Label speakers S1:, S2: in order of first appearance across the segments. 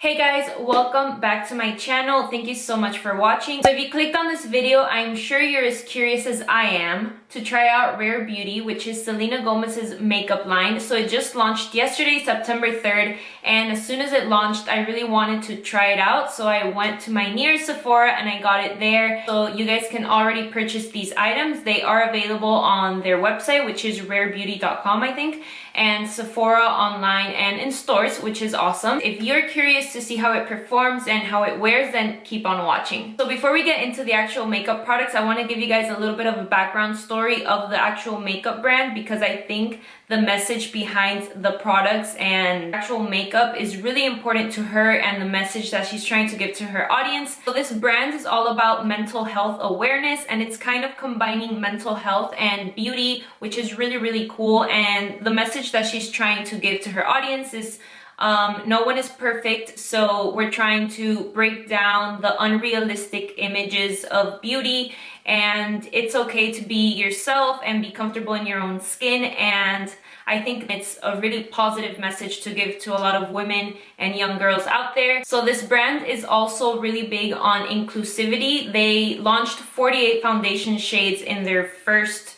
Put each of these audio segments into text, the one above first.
S1: Hey guys, welcome back to my channel. Thank you so much for watching. So if you clicked on this video, I'm sure you're as curious as I am to try out Rare Beauty, which is Selena Gomez's makeup line. So it just launched yesterday, September 3rd, and as soon as it launched, I really wanted to try it out. So I went to my nearest Sephora and I got it there. So you guys can already purchase these items. They are available on their website, which is rarebeauty.com, I think, and Sephora online and in stores, which is awesome. If you're curious to see how it performs and how it wears, then keep on watching. So before we get into the actual makeup products, I want to give you guys a little bit of a background story of the actual makeup brand, because I think the message behind the products and actual makeup is really important to her and the message that she's trying to give to her audience. So this brand is all about mental health awareness, and it's kind of combining mental health and beauty, which is really cool. And the message that she's trying to give to her audience is no one is perfect, so we're trying to break down the unrealistic images of beauty, and it's okay to be yourself and be comfortable in your own skin. And I think it's a really positive message to give to a lot of women and young girls out there. So this brand is also really big on inclusivity. They launched 48 foundation shades in their first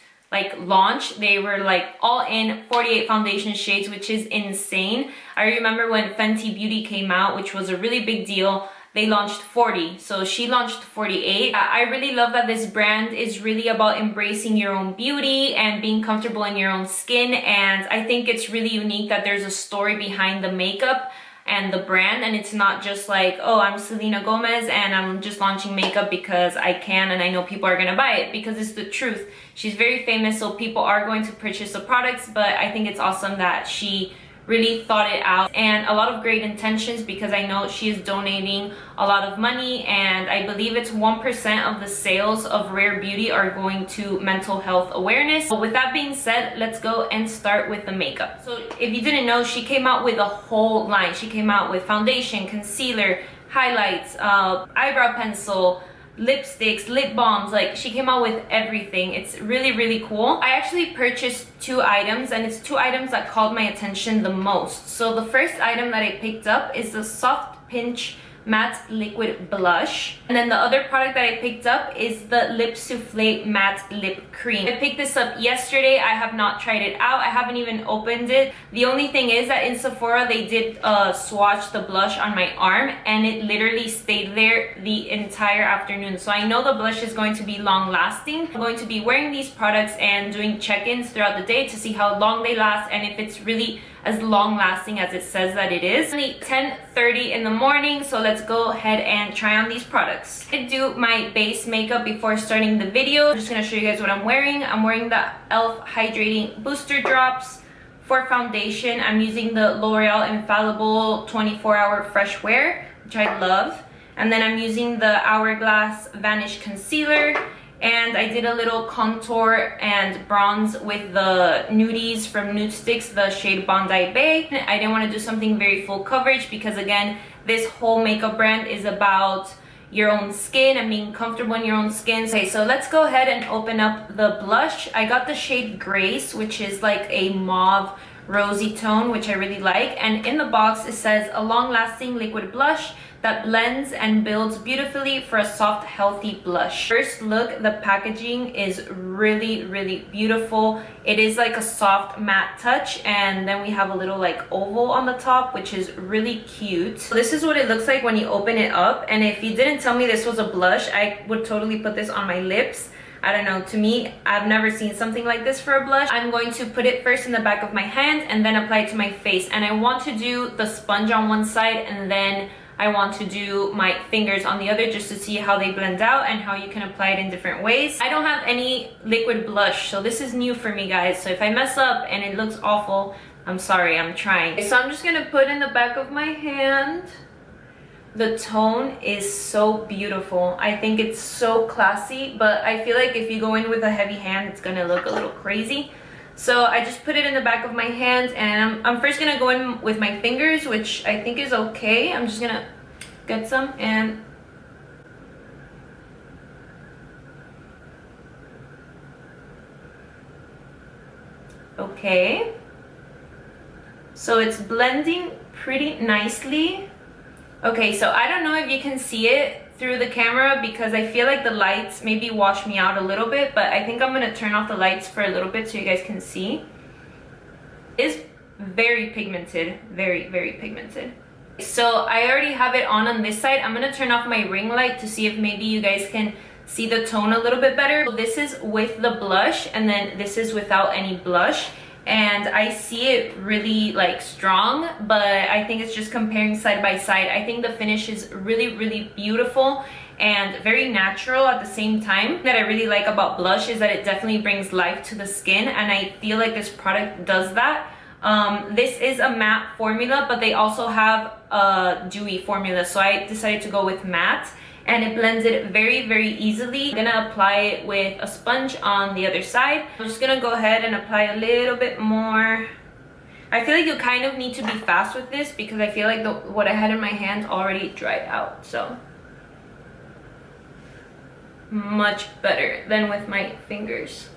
S1: launch. They were all in 48 foundation shades, which is insane. I remember when Fenty Beauty came out, which was a really big deal, they launched 40, so she launched 48. I really love that this brand is really about embracing your own beauty and being comfortable in your own skin, and I think it's really unique that there's a story behind the makeup and the brand, and it's not just like, oh, I'm Selena Gomez and I'm just launching makeup because I can and I know people are gonna buy it, because it's the truth. She's very famous, so people are going to purchase the products, but I think it's awesome that she really thought it out, and a lot of great intentions, because I know she is donating a lot of money, and I believe it's 1% of the sales of Rare Beauty are going to mental health awareness. But with that being said, let's go and start with the makeup. So if you didn't know, she came out with a whole line. She came out with foundation, concealer, highlights, eyebrow pencil, lipsticks, lip balms. She came out with everything. It's really cool. I actually purchased 2 items, and it's 2 items that called my attention the most. So the first item that I picked up is the Soft Pinch Matte Liquid Blush, and then the other product that I picked up is the Lip Souffle Matte Lip Cream. I picked this up yesterday. I have not tried it out. I haven't even opened it. The only thing is that in Sephora they did swatch the blush on my arm, and it literally stayed there the entire afternoon. So I know the blush is going to be long lasting. I'm going to be wearing these products and doing check-ins throughout the day to see how long they last and if it's really as long lasting as it says that it is. It's only 10:30 in the morning, so let's go ahead and try on these products. I do my base makeup before starting the video. I'm just gonna show you guys what I'm wearing. I'm wearing the e.l.f. Hydrating Booster Drops. For foundation, I'm using the L'Oreal Infallible 24-Hour Fresh Wear, which I love. And then I'm using the Hourglass Vanish Concealer. And I did a little contour and bronze with the nudies from Nude Sticks, the shade Bondi Bay. I didn't want to do something very full coverage because, again, this whole makeup brand is about your own skin and being comfortable in your own skin. Okay, so let's go ahead and open up the blush. I got the shade Grace, which is like a mauve rosy tone, which I really like. And in the box it says a long-lasting liquid blush that blends and builds beautifully for a soft, healthy blush. First look, the packaging is really beautiful. It is like a soft matte touch, and then we have a little oval on the top, which is really cute. So this is what it looks like when you open it up, and if you didn't tell me this was a blush, I would totally put this on my lips. I don't know, to me, I've never seen something like this for a blush. I'm going to put it first in the back of my hand and then apply it to my face, and I want to do the sponge on one side and then I want to do my fingers on the other, just to see how they blend out and how you can apply it in different ways. I don't have any liquid blush, so this is new for me, guys. So if I mess up and it looks awful, I'm sorry, I'm trying. So I'm just gonna put in the back of my hand. The tone is so beautiful. I think it's so classy, but I feel like if you go in with a heavy hand, it's gonna look a little crazy. So I just put it in the back of my hand, and I'm first gonna go in with my fingers, which I think is okay. I'm just gonna get some and okay. So it's blending pretty nicely. Okay, so I don't know if you can see it through the camera because I feel like the lights maybe wash me out a little bit, but I think I'm gonna turn off the lights for a little bit so you guys can see. It's very pigmented, very pigmented. So I already have it on this side. I'm gonna turn off my ring light to see if maybe you guys can see the tone a little bit better. So this is with the blush, and then this is without any blush. And I see it really like strong, but I think it's just comparing side by side. I think the finish is really beautiful and very natural at the same time. That I really like about blush is that it definitely brings life to the skin, and I feel like this product does that. This is a matte formula, but they also have a dewy formula, so I decided to go with matte, and it blends it very easily. I'm gonna apply it with a sponge on the other side. I'm just gonna go ahead and apply a little bit more. I feel like you kind of need to be fast with this because I feel like what I had in my hand already dried out, so much better than with my fingers.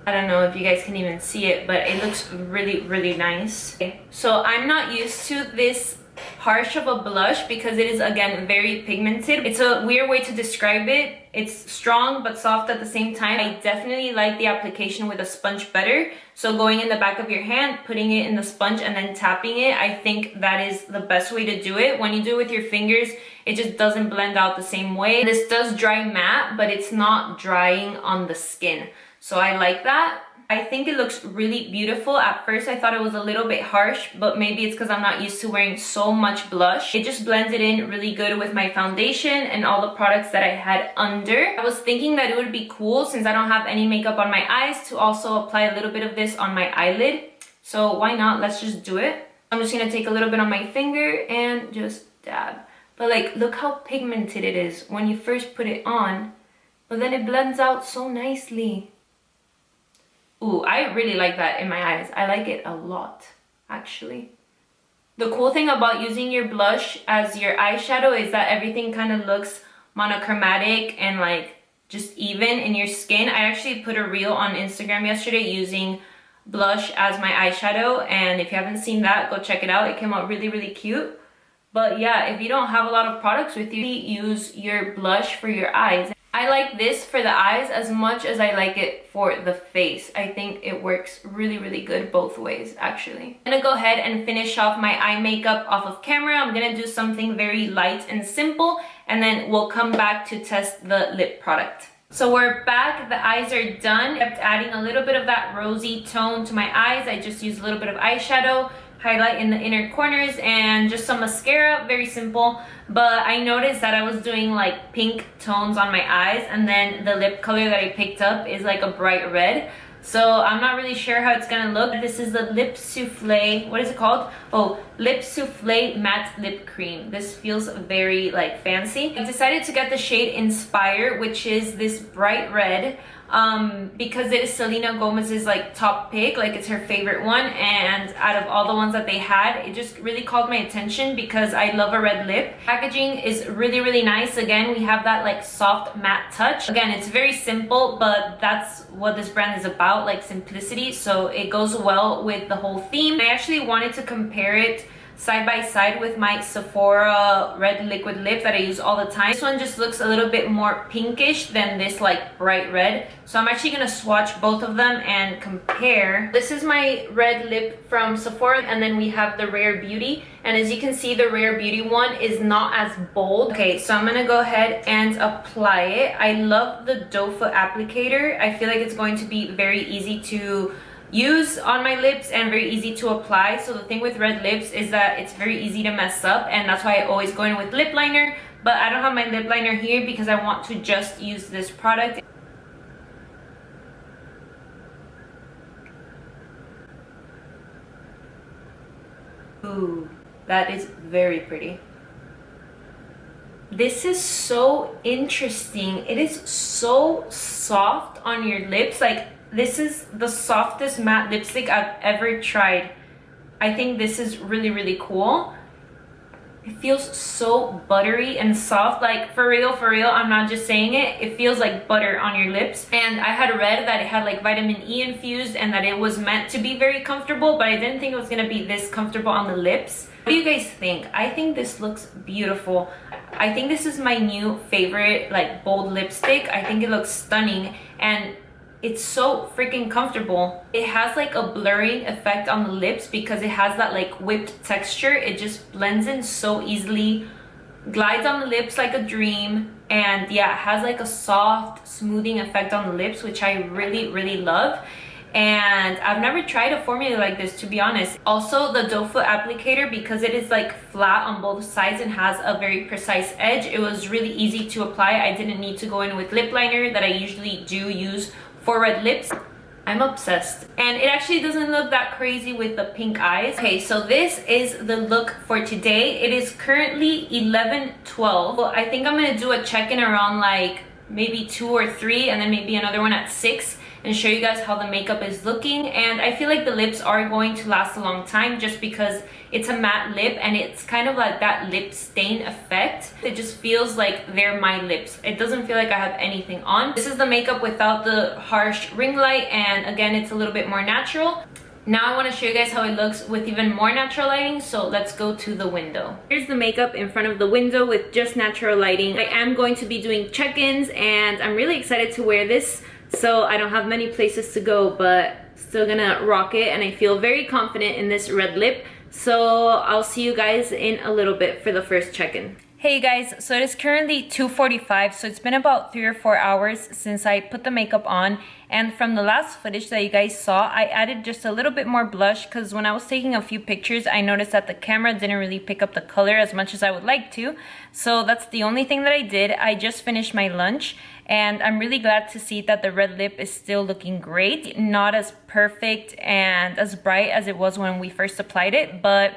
S1: I don't know if you guys can even see it, but it looks really nice. Okay, so I'm not used to this harsh of a blush because it is, again, very pigmented. It's a weird way to describe it. It's strong but soft at the same time. I definitely like the application with a sponge better. So going in the back of your hand, putting it in the sponge and then tapping it, I think that is the best way to do it. When you do it with your fingers, it just doesn't blend out the same way. This does dry matte, but it's not drying on the skin. So I like that. I think it looks really beautiful. At first I thought it was a little bit harsh, but maybe it's because I'm not used to wearing so much blush. It just blended in really good with my foundation and all the products that I had under. I was thinking that it would be cool, since I don't have any makeup on my eyes, to also apply a little bit of this on my eyelid. So why not? Let's just do it. I'm just gonna take a little bit on my finger and just dab. But like, look how pigmented it is when you first put it on, but then it blends out so nicely. Ooh, I really like that in my eyes. I like it a lot, actually. The cool thing about using your blush as your eyeshadow is that everything kind of looks monochromatic and like just even in your skin. I actually put a reel on Instagram yesterday using blush as my eyeshadow, and if you haven't seen that, go check it out. It came out really cute. But yeah, if you don't have a lot of products with you, use your blush for your eyes. I like this for the eyes as much as I like it for the face. I think it works really good both ways, actually. I'm gonna go ahead and finish off my eye makeup off of camera. I'm gonna do something very light and simple, and then we'll come back to test the lip product. So we're back, the eyes are done. I kept adding a little bit of that rosy tone to my eyes. I just used a little bit of eyeshadow, highlight in the inner corners, and just some mascara, very simple. But I noticed that I was doing like pink tones on my eyes, and then the lip color that I picked up is like a bright red. So I'm not really sure how it's gonna look. This is the Lip Souffle, what is it called? Oh, Lip Souffle Matte Lip Cream. This feels very like fancy. I decided to get the shade Inspire, which is this bright red, because it is Selena Gomez's like top pick, like it's her favorite one, and out of all the ones that they had, it just really called my attention because I love a red lip. Packaging is really nice. Again, we have that like soft matte touch. Again, it's very simple, but that's what this brand is about, like simplicity, so it goes well with the whole theme. I actually wanted to compare it side by side with my Sephora red liquid lip that I use all the time. This one just looks a little bit more pinkish than this like bright red. So I'm actually gonna swatch both of them and compare. This is my red lip from Sephora, and then we have the Rare Beauty. And as you can see, the Rare Beauty one is not as bold. Okay, so I'm gonna go ahead and apply it. I love the doe foot applicator. I feel like it's going to be very easy to use on my lips and very easy to apply. So the thing with red lips is that it's very easy to mess up, and that's why I always go in with lip liner. But I don't have my lip liner here because I want to just use this product. Ooh, that is very pretty. This is so interesting. It is so soft on your lips. Like, this is the softest matte lipstick I've ever tried. I think this is really cool. It feels so buttery and soft, like for real, I'm not just saying it. It feels like butter on your lips. And I had read that it had like vitamin E infused and that it was meant to be very comfortable, but I didn't think it was gonna be this comfortable on the lips. What do you guys think? I think this looks beautiful. I think this is my new favorite like bold lipstick. I think it looks stunning and it's so freaking comfortable. It has like a blurring effect on the lips because it has that like whipped texture. It just blends in so easily, glides on the lips like a dream, and yeah, it has like a soft smoothing effect on the lips, which I really love. And I've never tried a formula like this, to be honest. Also, the doe foot applicator, because it is like flat on both sides and has a very precise edge, it was really easy to apply. I didn't need to go in with lip liner that I usually do use for red lips. I'm obsessed. And it actually doesn't look that crazy with the pink eyes. Okay, so this is the look for today. It is currently 11:12. Well, I think I'm gonna do a check-in around like maybe 2 or 3 and then maybe another one at 6 and show you guys how the makeup is looking. And I feel like the lips are going to last a long time just because it's a matte lip and it's kind of like that lip stain effect. It just feels like they're my lips. It doesn't feel like I have anything on. This is the makeup without the harsh ring light, and again, it's a little bit more natural. Now I want to show you guys how it looks with even more natural lighting, so let's go to the window. Here's the makeup in front of the window with just natural lighting. I am going to be doing check-ins and I'm really excited to wear this. So I don't have many places to go, but still gonna rock it, and I feel very confident in this red lip. So I'll see you guys in a little bit for the first check-in. Hey guys, so it is currently 2:45, so it's been about 3 or 4 hours since I put the makeup on. And from the last footage that you guys saw, I added just a little bit more blush because when I was taking a few pictures, I noticed that the camera didn't really pick up the color as much as I would like to. So that's the only thing that I did. I just finished my lunch and I'm really glad to see that the red lip is still looking great. Not as perfect and as bright as it was when we first applied it, but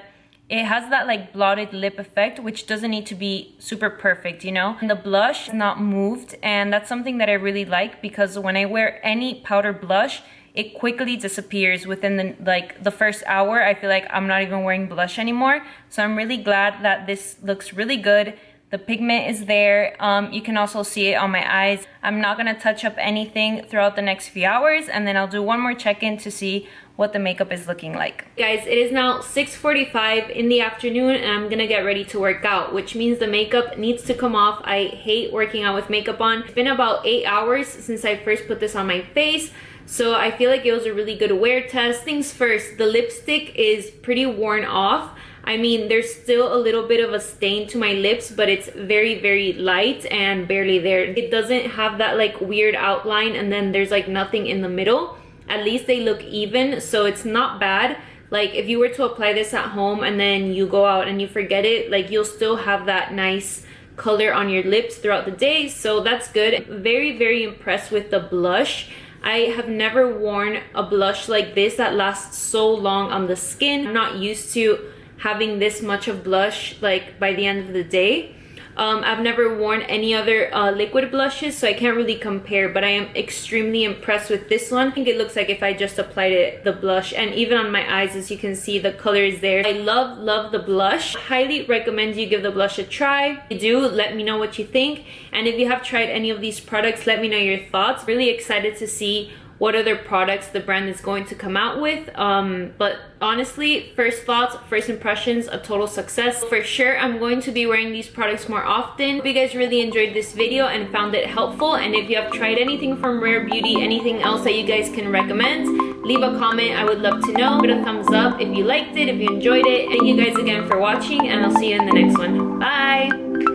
S1: it has that like blotted lip effect, which doesn't need to be super perfect, you know? And the blush is not moved, and that's something that I really like because when I wear any powder blush, it quickly disappears within the first hour. I feel like I'm not even wearing blush anymore. So I'm really glad that this looks really good. The pigment is there. You can also see it on my eyes. I'm not gonna touch up anything throughout the next few hours, and then I'll do one more check-in to see what the makeup is looking like. Guys, it is now 6:45 in the afternoon and I'm gonna get ready to work out, which means the makeup needs to come off. I hate working out with makeup on. It's been about 8 hours since I first put this on my face, so I feel like it was a really good wear test. Things first, the lipstick is pretty worn off. I mean, there's still a little bit of a stain to my lips, but it's very light and barely there. It doesn't have that like weird outline and then there's like nothing in the middle. At least they look even, so it's not bad. Like if you were to apply this at home and then you go out and you forget it, like you'll still have that nice color on your lips throughout the day, so that's good. Very impressed with the blush. I have never worn a blush like this that lasts so long on the skin. I'm not used to having this much of blush like by the end of the day. I've never worn any other liquid blushes, so I can't really compare, but I am extremely impressed with this one. I think it looks like if I just applied it, the blush, and even on my eyes, as you can see, the color is there. I love the blush. Highly recommend you give the blush a try. If you do, let me know what you think, and if you have tried any of these products, let me know your thoughts. Really excited to see what other products the brand is going to come out with. But honestly, first thoughts, first impressions, a total success. For sure, I'm going to be wearing these products more often. Hope you guys really enjoyed this video and found it helpful. And if you have tried anything from Rare Beauty, anything else that you guys can recommend, leave a comment. I would love to know. Give it a thumbs up if you liked it, if you enjoyed it. Thank you guys again for watching, and I'll see you in the next one. Bye!